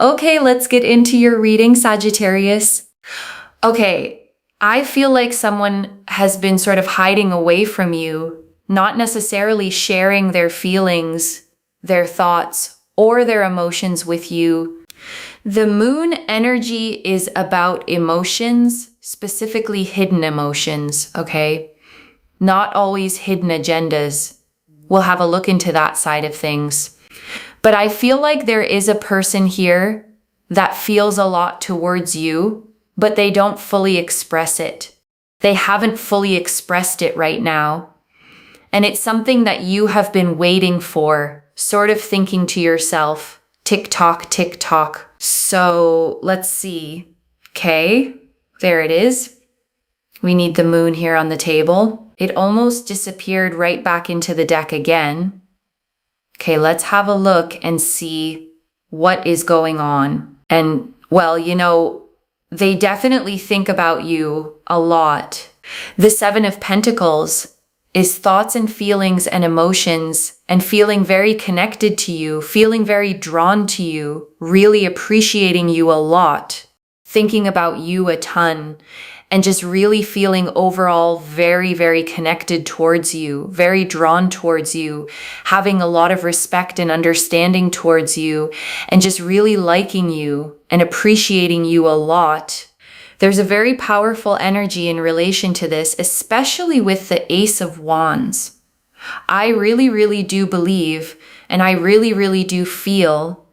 Okay, let's get into your reading, Sagittarius. Okay, I feel like someone has been sort of hiding away from you, not necessarily sharing their feelings, their thoughts, or their emotions with you. The moon energy is about emotions, specifically hidden emotions, okay? Not always hidden agendas. We'll have a look into that side of things. But I feel like there is a person here that feels a lot towards you, but they don't fully express it. They haven't fully expressed it right now. And it's something that you have been waiting for, sort of thinking to yourself, tick tock, tick tock. So let's see. Okay, there it is. We need the moon here on the table. It almost disappeared right back into the deck again. Okay, let's have a look and see what is going on. And well, they definitely think about you a lot. The Seven of Pentacles is thoughts and feelings and emotions and feeling very connected to you, feeling very drawn to you, really appreciating you a lot, thinking about you a ton, and just really feeling overall very, very connected towards you, very drawn towards you, having a lot of respect and understanding towards you, and just really liking you and appreciating you a lot. There's a very powerful energy in relation to this, especially with the Ace of Wands. I really, really do believe, and I really, really do feel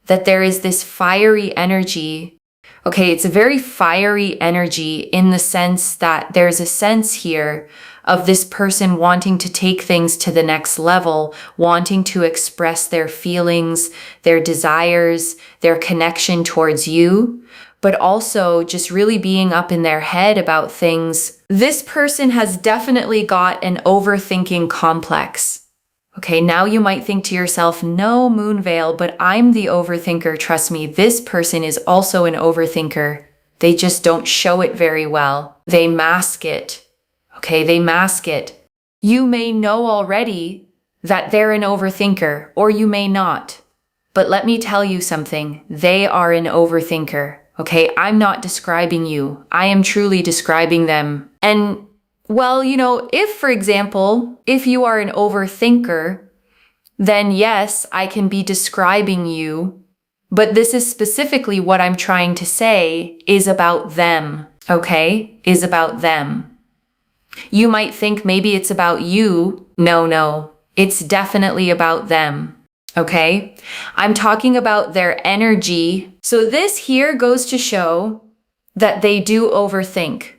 that there is this fiery energy. Okay, it's a very fiery energy in the sense that there's a sense here of this person wanting to take things to the next level, wanting to express their feelings, their desires, their connection towards you, but also just really being up in their head about things. This person has definitely got an overthinking complex. Okay, now you might think to yourself, no, Moonveil, but I'm the overthinker. Trust me, this person is also an overthinker. They just don't show it very well. They mask it. Okay, they mask it. You may know already that they're an overthinker, or you may not. But let me tell you something. They are an overthinker. Okay, I'm not describing you. I am truly describing them. And well, if, for example, if you are an overthinker, then yes, I can be describing you, but this is specifically what I'm trying to say is about them, okay? Is about them. You might think maybe it's about you. No, it's definitely about them, okay? I'm talking about their energy. So this here goes to show that they do overthink.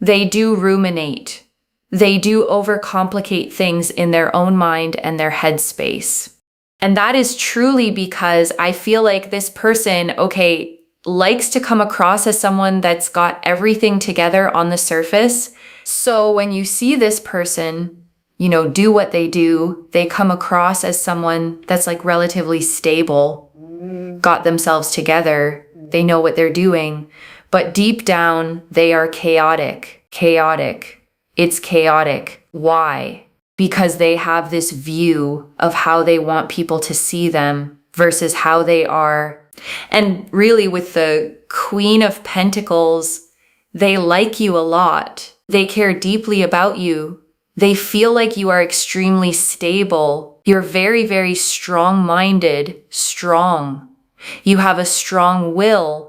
They do ruminate. They do overcomplicate things in their own mind and their headspace. And that is truly because I feel like this person, okay, likes to come across as someone that's got everything together on the surface. So when you see this person, do what they do, they come across as someone that's like relatively stable, got themselves together, they know what they're doing. But deep down, they are chaotic. It's chaotic. Why? Because they have this view of how they want people to see them versus how they are. And really with the Queen of Pentacles, they like you a lot. They care deeply about you. They feel like you are extremely stable. You're very, very strong-minded, strong. You have a strong will.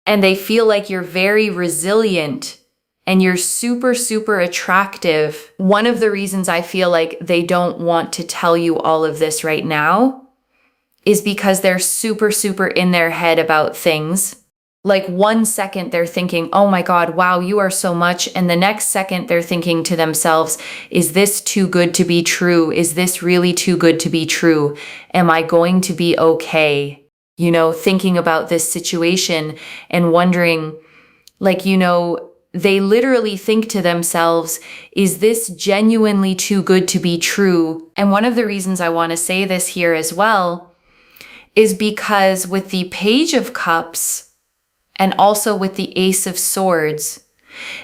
And they feel like you're very resilient and you're super, super attractive. One of the reasons I feel like they don't want to tell you all of this right now is because they're super, super in their head about things. Like 1 second they're thinking, oh my God, wow, you are so much. And the next second they're thinking to themselves, is this too good to be true? Is this really too good to be true? Am I going to be okay? Thinking about this situation and wondering, they literally think to themselves, is this genuinely too good to be true? And one of the reasons I want to say this here as well is because with the Page of Cups and also with the Ace of Swords,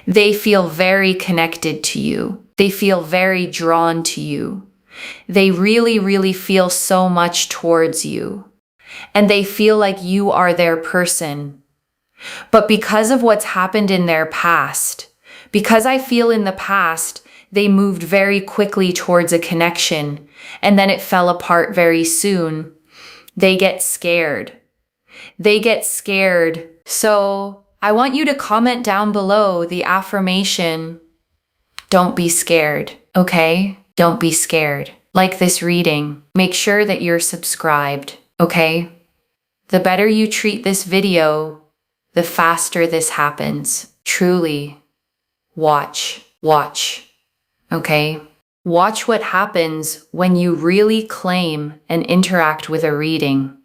they feel very connected to you. They feel very drawn to you. They really, really feel so much towards you. and they feel like you are their person. But because of what's happened in their past, because I feel in the past, they moved very quickly towards a connection and then it fell apart very soon. They get scared. They get scared. So I want you to comment down below the affirmation, don't be scared, okay? Don't be scared. Like this reading, make sure that you're subscribed, okay? The better you treat this video, the faster this happens. Truly, watch, okay? Watch what happens when you really claim and interact with a reading.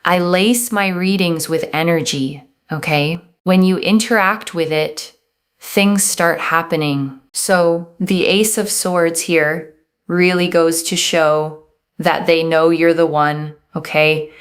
I lace my readings with energy, okay? When you interact with it, things start happening. So the Ace of Swords here really goes to show that they know you're the one, okay?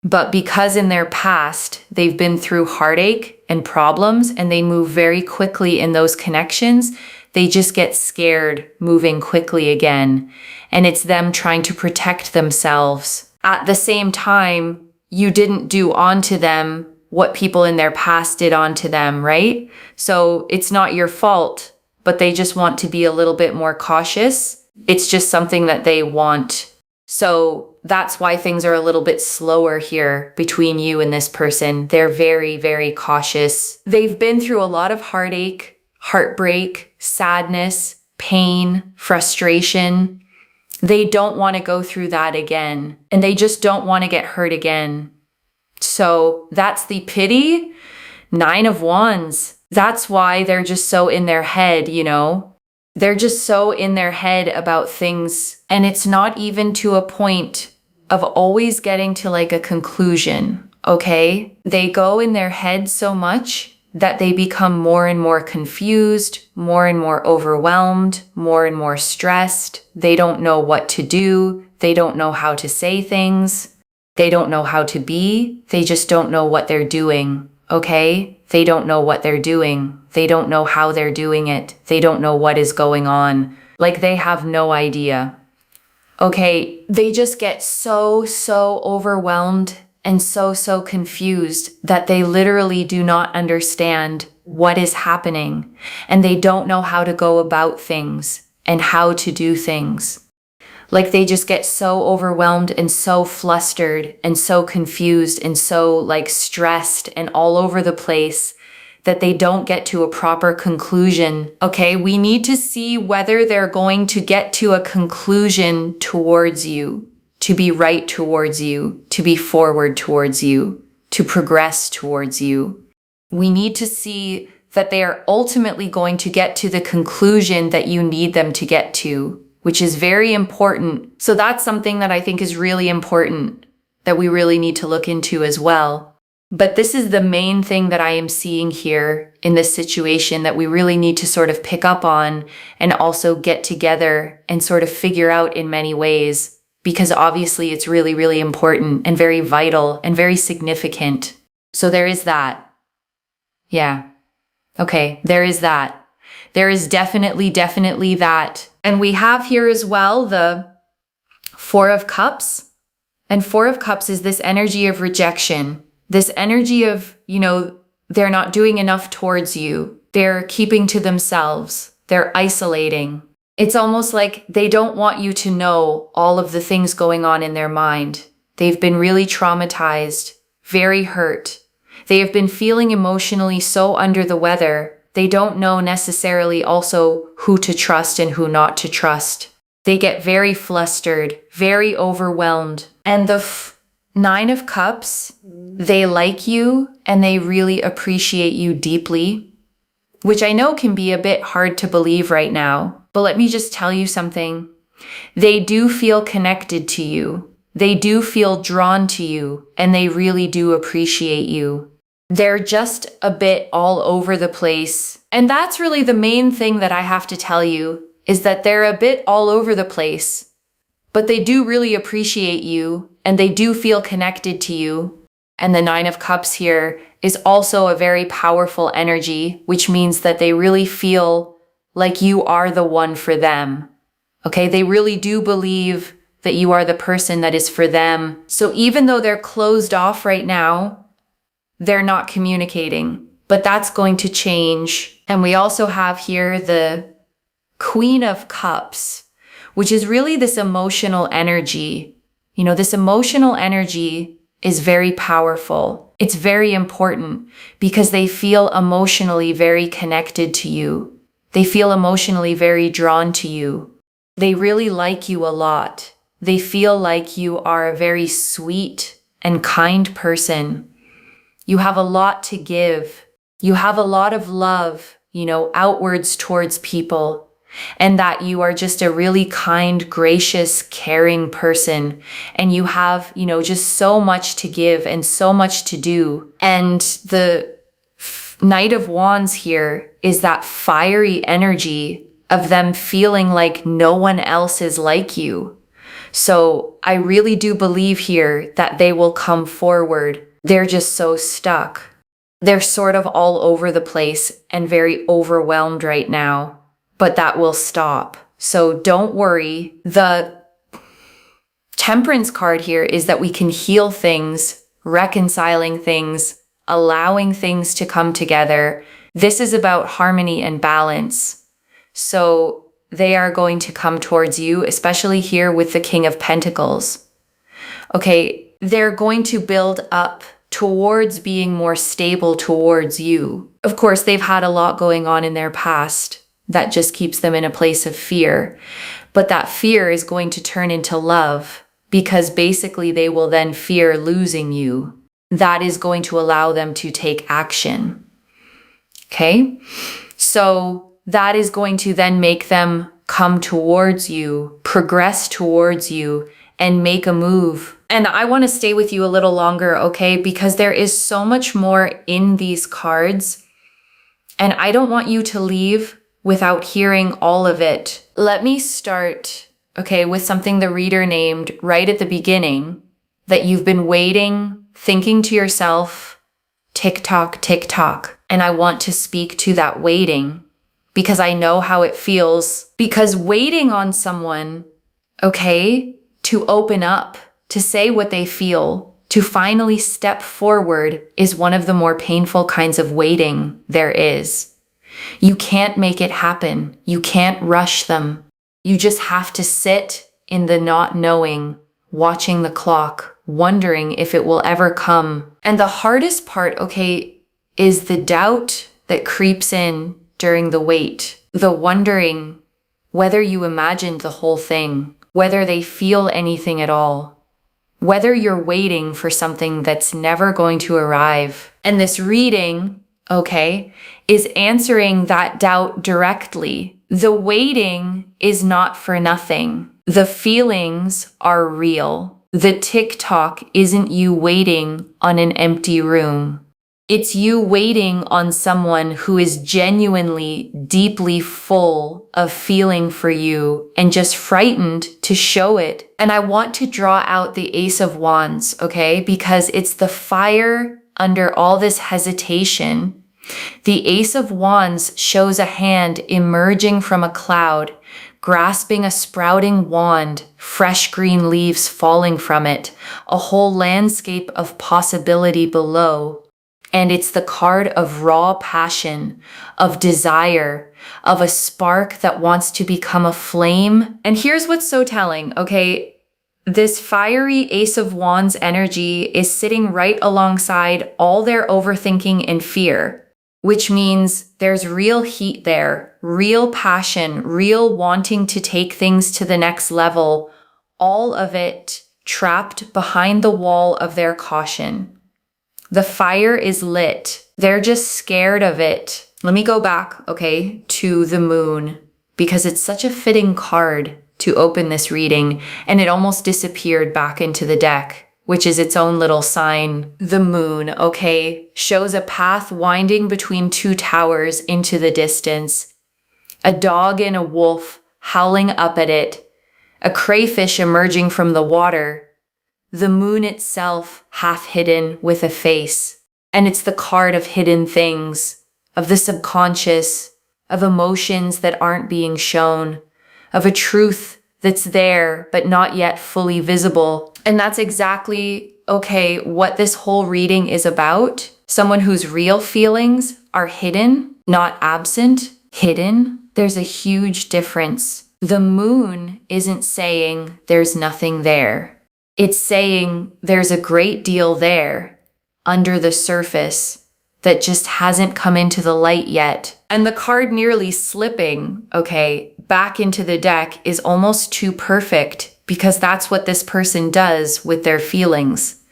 But because in their past, they've been through heartache and problems and they move very quickly in those connections, they just get scared moving quickly again. And it's them trying to protect themselves. At the same time, you didn't do onto them what people in their past did onto them, right? So it's not your fault, but they just want to be a little bit more cautious. It's just something that they want. So that's why things are a little bit slower here between you and this person. They're very, very cautious. They've been through a lot of heartache, heartbreak, sadness, pain, frustration. They don't want to go through that again. And they just don't want to get hurt again. So that's the pity. 9 of Wands. That's why they're just so in their head, you know? They're just so in their head about things. And it's not even to a point of always getting to like a conclusion, okay? They go in their head so much that they become more and more confused, more and more overwhelmed, more and more stressed. They don't know what to do. They don't know how to say things. They don't know how to be. They just don't know what they're doing, okay? They don't know what they're doing. They don't know how they're doing it. They don't know what is going on. Like they have no idea. Okay, they just get so overwhelmed and so confused that they literally do not understand what is happening. And they don't know how to go about things and how to do things. Like they just get so overwhelmed and so flustered and so confused and so like stressed and all over the place that they don't get to a proper conclusion. Okay, we need to see whether they're going to get to a conclusion towards you, to be right towards you, to be forward towards you, to progress towards you. We need to see that they are ultimately going to get to the conclusion that you need them to get to, which is very important. So that's something that I think is really important that we really need to look into as well. But this is the main thing that I am seeing here in this situation that we really need to sort of pick up on and also get together and sort of figure out in many ways, because obviously it's really, really important and very vital and very significant. So there is that. Yeah. Okay, there is that. There is definitely that. And we have here as well the 4 of Cups. And 4 of Cups is this energy of rejection. This energy of, you know, they're not doing enough towards you. They're keeping to themselves. They're isolating. It's almost like they don't want you to know all of the things going on in their mind. They've been really traumatized, very hurt. They have been feeling emotionally so under the weather. They don't know necessarily also who to trust and who not to trust. They get very flustered, very overwhelmed. And the 9 of Cups, they like you and they really appreciate you deeply, which I know can be a bit hard to believe right now. But let me just tell you something. They do feel connected to you. They do feel drawn to you and they really do appreciate you. They're just a bit all over the place. And that's really the main thing that I have to tell you, is that they're a bit all over the place, but they do really appreciate you and they do feel connected to you. And the 9 of Cups here is also a very powerful energy, which means that they really feel like you are the one for them. Okay, they really do believe that you are the person that is for them. So even though they're closed off right now, they're not communicating, but that's going to change. And we also have here the Queen of Cups, which is really this emotional energy. You know, this emotional energy is very powerful. It's very important because they feel emotionally very connected to you. They feel emotionally very drawn to you. They really like you a lot. They feel like you are a very sweet and kind person. You have a lot to give. You have a lot of love, outwards towards people. And that you are just a really kind, gracious, caring person. And you have, just so much to give and so much to do. And the Knight of Wands here is that fiery energy of them feeling like no one else is like you. So I really do believe here that they will come forward. They're just so stuck. They're sort of all over the place and very overwhelmed right now. But that will stop. So don't worry. The Temperance card here is that we can heal things, reconciling things, allowing things to come together. This is about harmony and balance. So they are going to come towards you, especially here with the King of Pentacles. Okay, they're going to build up towards being more stable towards you. Of course, they've had a lot going on in their past that just keeps them in a place of fear. But that fear is going to turn into love because basically they will then fear losing you. That is going to allow them to take action. Okay? So that is going to then make them come towards you, progress towards you, and make a move. And I want to stay with you a little longer, okay? Because there is so much more in these cards. And I don't want you to leave without hearing all of it. Let me start, with something the reader named right at the beginning, that you've been waiting, thinking to yourself, tick tock, tick tock. And I want to speak to that waiting because I know how it feels. Because waiting on someone, to open up, to say what they feel, to finally step forward is one of the more painful kinds of waiting there is. You can't make it happen. You can't rush them. You just have to sit in the not knowing, watching the clock, wondering if it will ever come. And the hardest part, is the doubt that creeps in during the wait. The wondering whether you imagined the whole thing, whether they feel anything at all, whether you're waiting for something that's never going to arrive. And this reading, is answering that doubt directly. The waiting is not for nothing. The feelings are real. The tick-tock isn't you waiting on an empty room. It's you waiting on someone who is genuinely, deeply full of feeling for you and just frightened to show it. And I want to draw out the Ace of Wands, because it's the fire under all this hesitation. The Ace of Wands shows a hand emerging from a cloud, grasping a sprouting wand, fresh green leaves falling from it, a whole landscape of possibility below. And it's the card of raw passion, of desire, of a spark that wants to become a flame. And here's what's so telling, This fiery Ace of Wands energy is sitting right alongside all their overthinking and fear, which means there's real heat there, real passion, real wanting to take things to the next level, all of it trapped behind the wall of their caution. The fire is lit. They're just scared of it. Let me go back, to the moon, because it's such a fitting card to open this reading, and it almost disappeared back into the deck, which is its own little sign. The moon, shows a path winding between two towers into the distance. A dog and a wolf howling up at it. A crayfish emerging from the water. The moon itself half hidden with a face. And it's the card of hidden things, of the subconscious, of emotions that aren't being shown, of a truth that's there, but not yet fully visible. And that's exactly, okay, what this whole reading is about. Someone whose real feelings are hidden, not absent, hidden. There's a huge difference. The moon isn't saying there's nothing there. It's saying there's a great deal there under the surface that just hasn't come into the light yet. And the card nearly slipping, okay, back into the deck is almost too perfect, because that's what this person does with their feelings.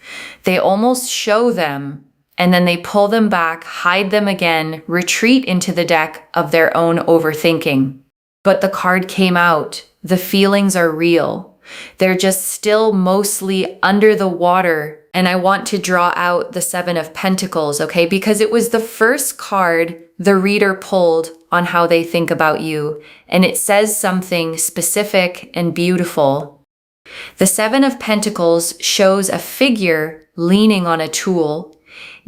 They almost show them and then they pull them back, hide them again, retreat into the deck of their own overthinking. But the card came out. The feelings are real. They're just still mostly under the water. And I want to draw out the Seven of Pentacles, okay? Because it was the first card the reader pulled on how they think about you. And it says something specific and beautiful. The Seven of Pentacles shows a figure leaning on a tool,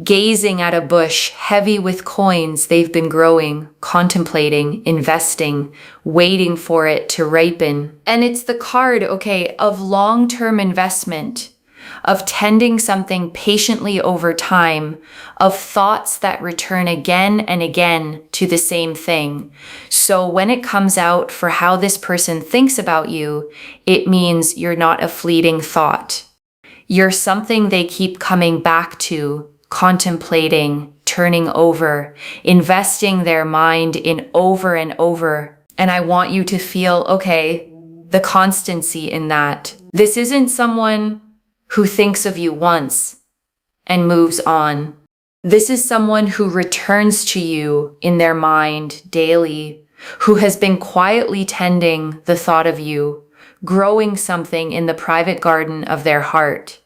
gazing at a bush heavy with coins they've been growing, contemplating, investing, waiting for it to ripen. And it's the card, okay, of long-term investment, of tending something patiently over time, of thoughts that return again and again to the same thing. So when it comes out for how this person thinks about you, it means you're not a fleeting thought. You're something they keep coming back to, contemplating, turning over, investing their mind in over and over. And I want you to feel, okay, the constancy in that. This isn't someone who thinks of you once and moves on. This is someone who returns to you in their mind daily, who has been quietly tending the thought of you, growing something in the private garden of their heart,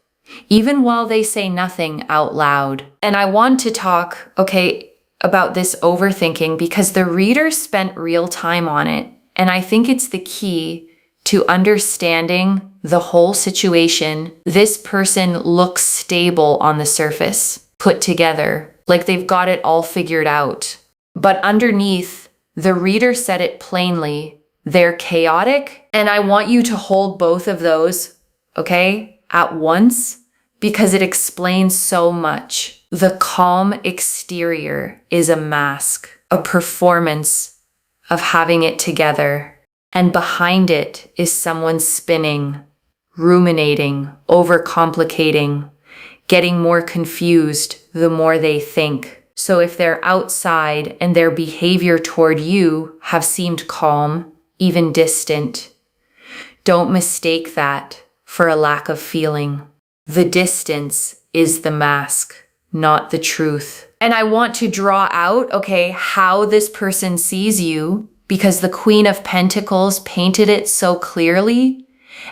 even while they say nothing out loud. And I want to talk, okay, about this overthinking because the reader spent real time on it. And I think it's the key to understanding the whole situation. This person looks stable on the surface, put together, like they've got it all figured out. But underneath, the reader said it plainly, they're chaotic. And I want you to hold both of those, okay, at once, because it explains so much. The calm exterior is a mask, a performance of having it together. And behind it is someone spinning, ruminating, overcomplicating, getting more confused the more they think. So if they're outside and their behavior toward you have seemed calm, even distant, don't mistake that for a lack of feeling. The distance is the mask, not the truth. And I want to draw out, okay, how this person sees you, because the Queen of Pentacles painted it so clearly,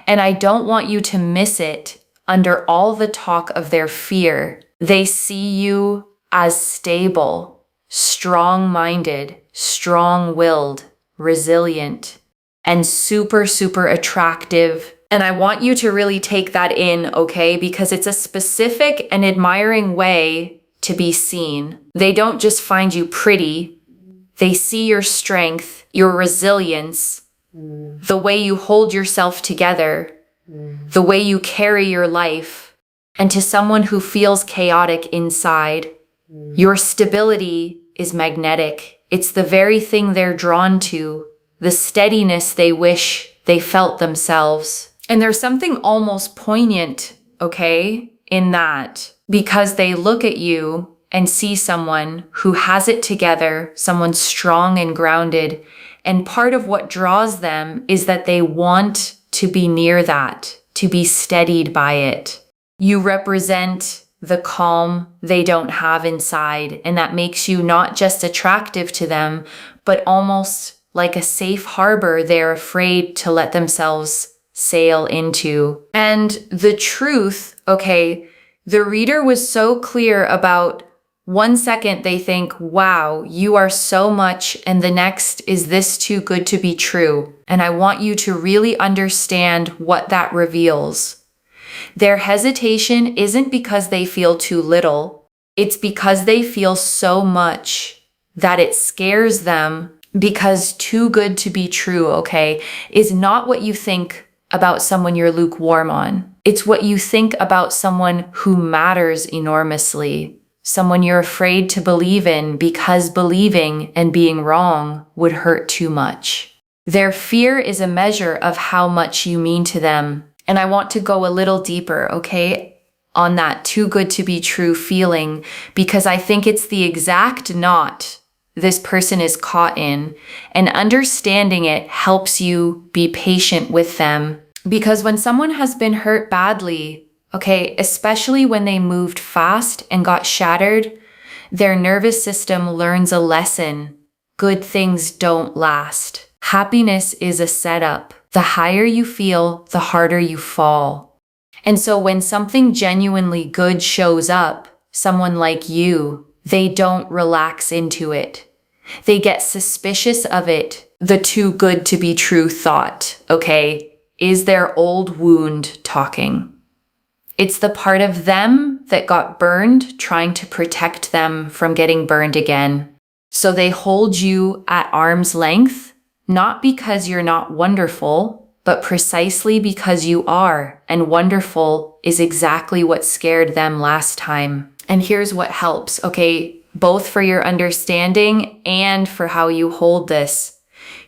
and I don't want you to miss it under all the talk of their fear. They see you as stable, strong-minded, strong-willed, resilient, and super, super attractive. And I want you to really take that in, okay? Because it's a specific and admiring way to be seen. They don't just find you pretty. They see your strength, your resilience, the way you hold yourself together, the way you carry your life. And to someone who feels chaotic inside, your stability is magnetic. It's the very thing they're drawn to, the steadiness they wish they felt themselves. And there's something almost poignant, okay, in that, because they look at you and see someone who has it together, someone strong and grounded. And part of what draws them is that they want to be near that, to be steadied by it. You represent the calm they don't have inside, and that makes you not just attractive to them, but almost like a safe harbor they're afraid to let themselves sail into. And the truth, okay, the reader was so clear about 1 second they think, wow, you are so much, and the next, is this too good to be true? And I want you to really understand what that reveals. Their hesitation isn't because they feel too little. It's because they feel so much that it scares them Because too good to be true, okay, is not what you think about someone you're lukewarm on. It's what you think about someone who matters enormously, someone you're afraid to believe in because believing and being wrong would hurt too much. Their fear is a measure of how much you mean to them. And I want to go a little deeper, okay, on that too good to be true feeling, because I think it's the exact knot this person is caught in, and understanding it helps you be patient with them. Because when someone has been hurt badly, okay, especially when they moved fast and got shattered, their nervous system learns a lesson. Good things don't last. Happiness is a setup. The higher you feel, the harder you fall. And so when something genuinely good shows up, someone like you, they don't relax into it. They get suspicious of it. The too good to be true thought, okay, is their old wound talking. It's the part of them that got burned trying to protect them from getting burned again. So they hold you at arm's length, not because you're not wonderful, but precisely because you are, and wonderful is exactly what scared them last time. And here's what helps, okay, both for your understanding and for how you hold this.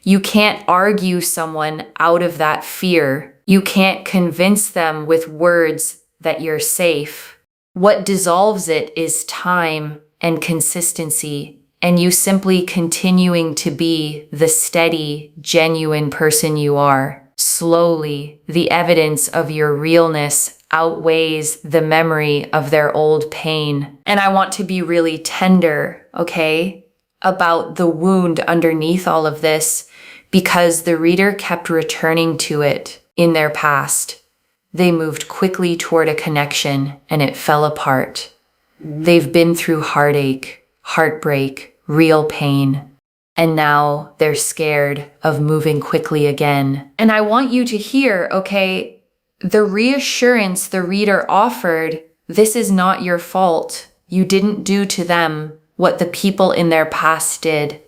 You can't argue someone out of that fear. You can't convince them with words that you're safe. What dissolves it is time and consistency, and you simply continuing to be the steady, genuine person you are. Slowly, the evidence of your realness outweighs the memory of their old pain. And I want to be really tender, okay, about the wound underneath all of this, because the reader kept returning to it in their past. They moved quickly toward a connection and it fell apart. They've been through heartache, heartbreak, real pain. And now they're scared of moving quickly again. And I want you to hear, okay, the reassurance the reader offered, this is not your fault. You didn't do to them what the people in their past did.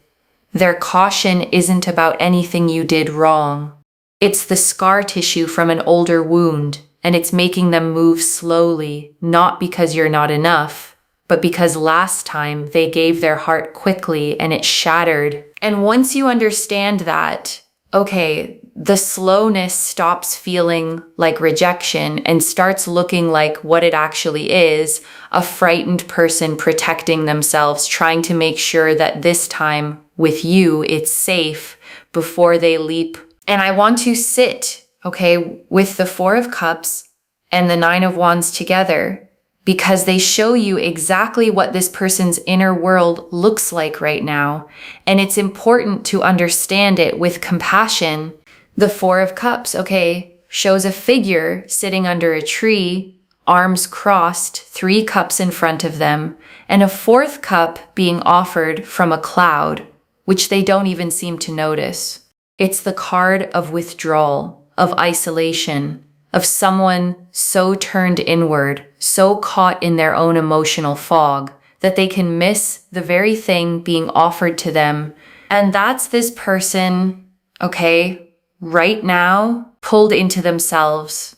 Their caution isn't about anything you did wrong. It's the scar tissue from an older wound, and it's making them move slowly, not because you're not enough, but because last time they gave their heart quickly and it shattered. And once you understand that, okay, the slowness stops feeling like rejection and starts looking like what it actually is, a frightened person protecting themselves, trying to make sure that this time with you, it's safe before they leap. And I want to sit, okay, with the Four of Cups and the Nine of Wands together, because they show you exactly what this person's inner world looks like right now. And it's important to understand it with compassion. The Four of Cups, okay, shows a figure sitting under a tree, arms crossed, 3 cups in front of them, and a 4th cup being offered from a cloud, which they don't even seem to notice. It's the card of withdrawal, of isolation, of someone so turned inward, so caught in their own emotional fog, that they can miss the very thing being offered to them. And that's this person, okay, right now, pulled into themselves,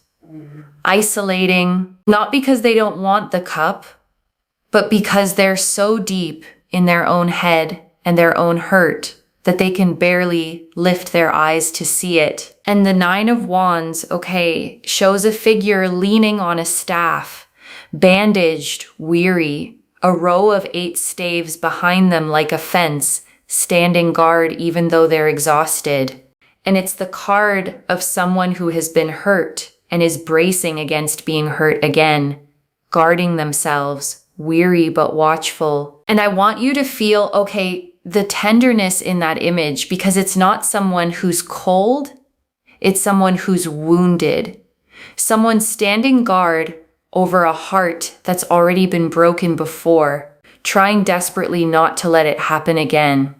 isolating, not because they don't want the cup, but because they're so deep in their own head and their own hurt that they can barely lift their eyes to see it. And the Nine of Wands, okay, shows a figure leaning on a staff, bandaged, weary, a row of 8 staves behind them like a fence, standing guard even though they're exhausted. And it's the card of someone who has been hurt and is bracing against being hurt again, guarding themselves, weary but watchful. And I want you to feel, okay, the tenderness in that image, because it's not someone who's cold, it's someone who's wounded. Someone standing guard over a heart that's already been broken before, trying desperately not to let it happen again.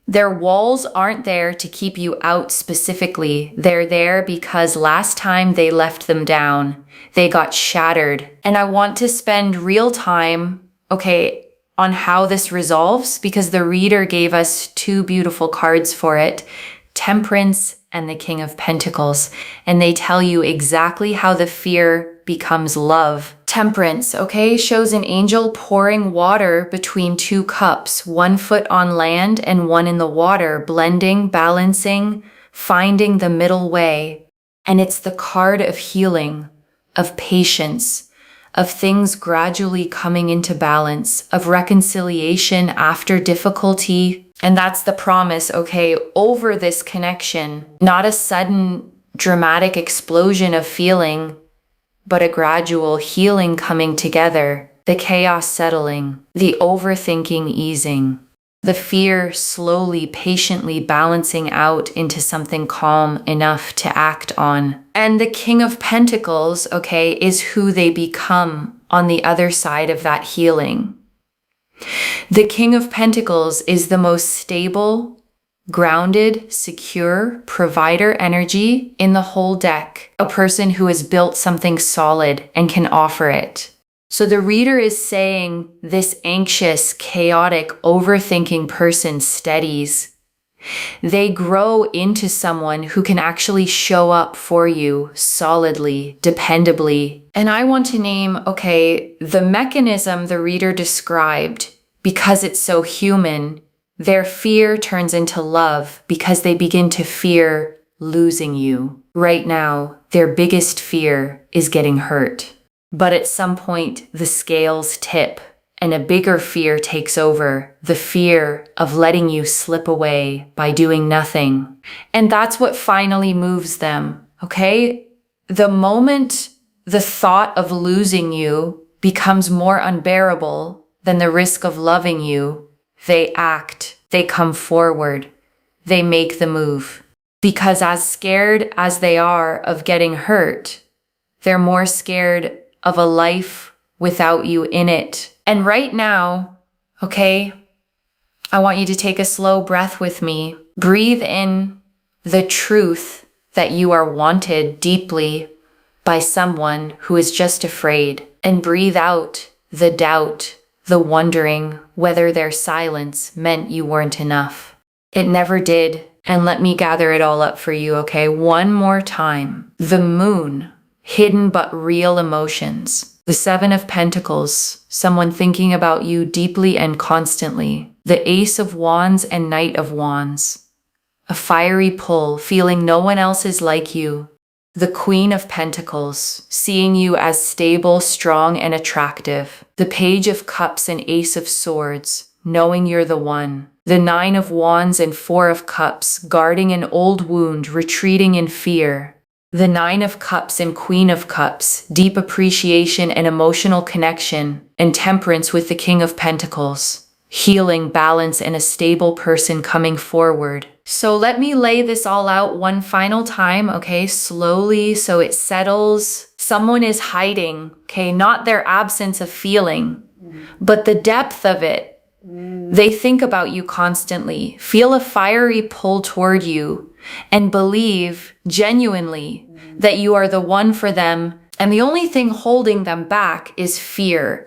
Their walls aren't there to keep you out specifically. They're there because last time they left them down, they got shattered. And I want to spend real time, okay, on how this resolves because the reader gave us two beautiful cards for it, Temperance and the King of Pentacles. And they tell you exactly how the fear becomes love. Temperance, okay, shows an angel pouring water between two cups, 1 foot on land and 1 in the water, blending, balancing, finding the middle way. And it's the card of healing, of patience, of things gradually coming into balance, of reconciliation after difficulty. And that's the promise, okay, over this connection, not a sudden dramatic explosion of feeling, but a gradual healing coming together, the chaos settling, the overthinking easing, the fear slowly, patiently balancing out into something calm enough to act on. And the King of Pentacles, okay, is who they become on the other side of that healing. The King of Pentacles is the most stable, grounded, secure provider energy in the whole deck, a person who has built something solid and can offer it. So the reader is saying this anxious, chaotic, overthinking person steadies. They grow into someone who can actually show up for you solidly, dependably. And I want to name, okay, the mechanism the reader described because it's so human. Their fear turns into love because they begin to fear losing you. Right now, their biggest fear is getting hurt. But at some point, the scales tip and a bigger fear takes over, the fear of letting you slip away by doing nothing. And that's what finally moves them, okay? The moment the thought of losing you becomes more unbearable than the risk of loving you, they act, they come forward, they make the move. Because as scared as they are of getting hurt, they're more scared of a life without you in it. And right now, okay, I want you to take a slow breath with me. Breathe in the truth that you are wanted deeply by someone who is just afraid. And breathe out the doubt, the wondering whether their silence meant you weren't enough. It never did. And let me gather it all up for you, okay? One more time. The moon, hidden but real emotions. The 7 of Pentacles, someone thinking about you deeply and constantly. The Ace of Wands and Knight of Wands. A fiery pull, feeling no one else is like you. The Queen of Pentacles, seeing you as stable, strong, and attractive. The Page of Cups and Ace of Swords, knowing you're the one. The 9 of Wands and 4 of Cups, guarding an old wound, retreating in fear. The 9 of Cups and Queen of Cups, deep appreciation and emotional connection. And Temperance with the King of Pentacles, healing, balance, and a stable person coming forward. So let me lay this all out one final time, okay, slowly so it settles. Someone is hiding, okay, not their absence of feeling, but the depth of it. They think about you constantly, feel a fiery pull toward you, and believe genuinely that you are the one for them. And the only thing holding them back is fear,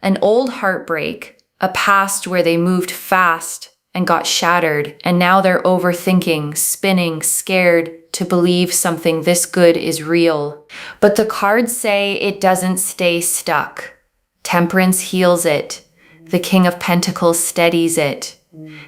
an old heartbreak, a past where they moved fast and got shattered, and now they're overthinking, spinning, scared to believe something this good is real. But the cards say it doesn't stay stuck. Temperance heals it. The King of Pentacles steadies it.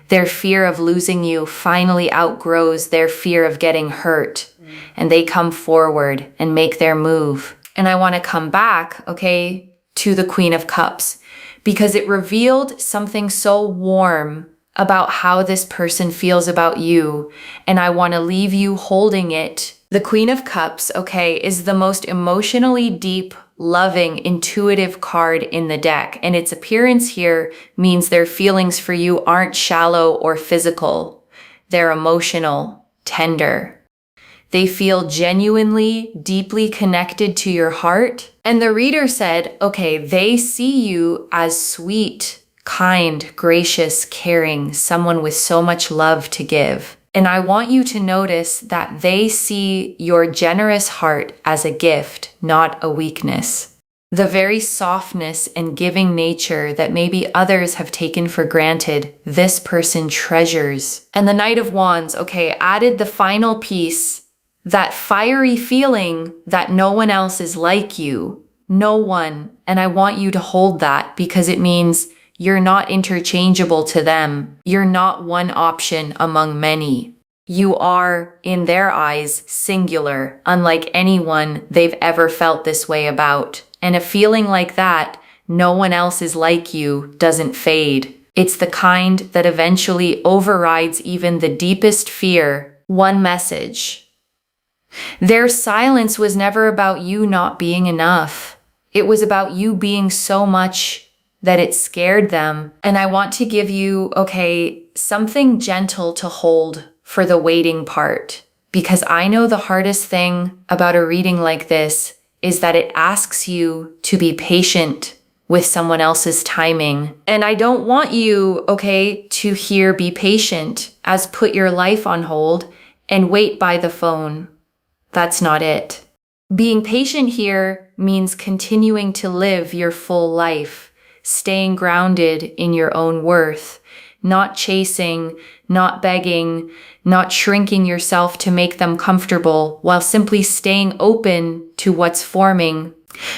Their fear of losing you finally outgrows their fear of getting hurt, and they come forward and make their move. And I want to come back, okay, to the Queen of Cups, because it revealed something so warm about how this person feels about you, and I want to leave you holding it. The Queen of Cups, okay, is the most emotionally deep, loving, intuitive card in the deck, and its appearance here means their feelings for you aren't shallow or physical. They're emotional, tender. They feel genuinely, deeply connected to your heart. And the reader said, okay, they see you as sweet, kind, gracious, caring, someone with so much love to give. And I want you to notice that they see your generous heart as a gift, not a weakness. The very softness and giving nature that maybe others have taken for granted, this person treasures. And the Knight of Wands, okay, added the final piece, that fiery feeling that no one else is like you. No one. And I want you to hold that because it means you're not interchangeable to them. You're not one option among many. You are, in their eyes, singular, unlike anyone they've ever felt this way about. And a feeling like that, no one else is like you, doesn't fade. It's the kind that eventually overrides even the deepest fear. One message. Their silence was never about you not being enough. It was about you being so much that it scared them. And I want to give you, okay, something gentle to hold for the waiting part. Because I know the hardest thing about a reading like this is that it asks you to be patient with someone else's timing. And I don't want you, okay, to hear be patient as put your life on hold and wait by the phone. That's not it. Being patient here means continuing to live your full life, staying grounded in your own worth, not chasing, not begging, not shrinking yourself to make them comfortable, while simply staying open to what's forming.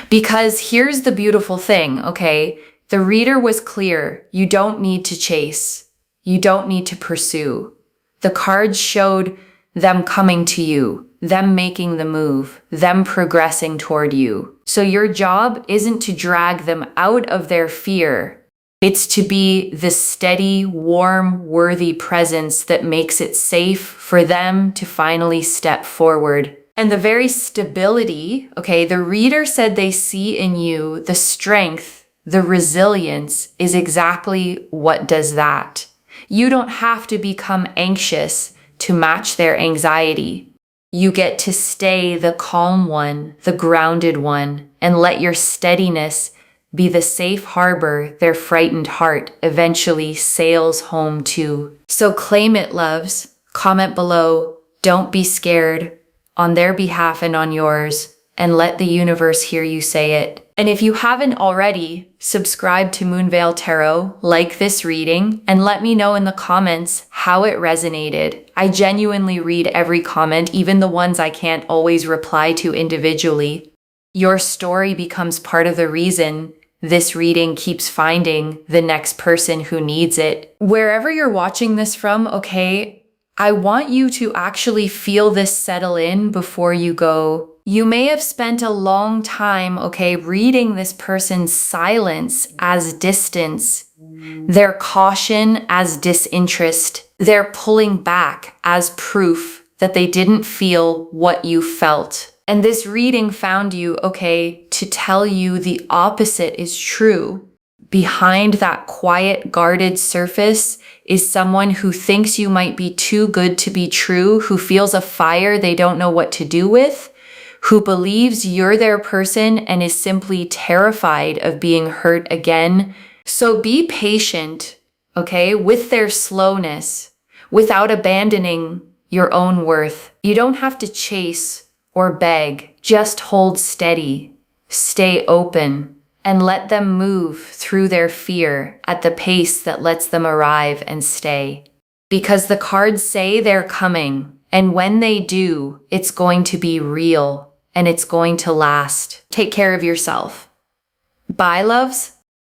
Because here's the beautiful thing, okay? The reader was clear. You don't need to chase. You don't need to pursue. The cards showed them coming to you, them making the move, them progressing toward you. So your job isn't to drag them out of their fear. It's to be the steady, warm, worthy presence that makes it safe for them to finally step forward. And the very stability, okay, the reader said they see in you the strength, the resilience is exactly what does that. You don't have to become anxious to match their anxiety. You get to stay the calm one, the grounded one, and let your steadiness be the safe harbor their frightened heart eventually sails home to. So claim it, loves. Comment below. Don't be scared, on their behalf and on yours, and let the universe hear you say it. And if you haven't already, subscribe to Moonveil Tarot, like this reading, and let me know in the comments how it resonated. I genuinely read every comment, even the ones I can't always reply to individually. Your story becomes part of the reason this reading keeps finding the next person who needs it. Wherever you're watching this from, okay, I want you to actually feel this settle in before you go. You may have spent a long time, okay, reading this person's silence as distance, their caution as disinterest, their pulling back as proof that they didn't feel what you felt. And this reading found you, okay, to tell you the opposite is true. Behind that quiet, guarded surface is someone who thinks you might be too good to be true, who feels a fire they don't know what to do with, who believes you're their person and is simply terrified of being hurt again. So be patient, okay, with their slowness, without abandoning your own worth. You don't have to chase or beg, just hold steady, stay open, and let them move through their fear at the pace that lets them arrive and stay. Because the cards say they're coming, and when they do, it's going to be real, and it's going to last. Take care of yourself. Bye, loves.